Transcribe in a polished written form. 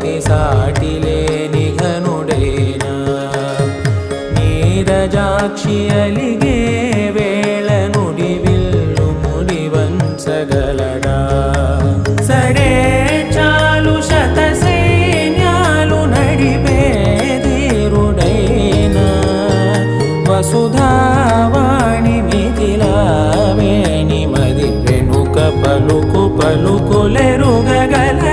పతి సాటి లేని ఘనుడైనా నీరజాక్షి అలిగే వేళ నుడి విల్లు ముడి వంచగలడా సడే చాలు శత సైన్యాలు నడిపే ధీరుడైనా వసుధావాణి మిథిలావేణి మది వెనుక పలుకు పలుకులెరుగగల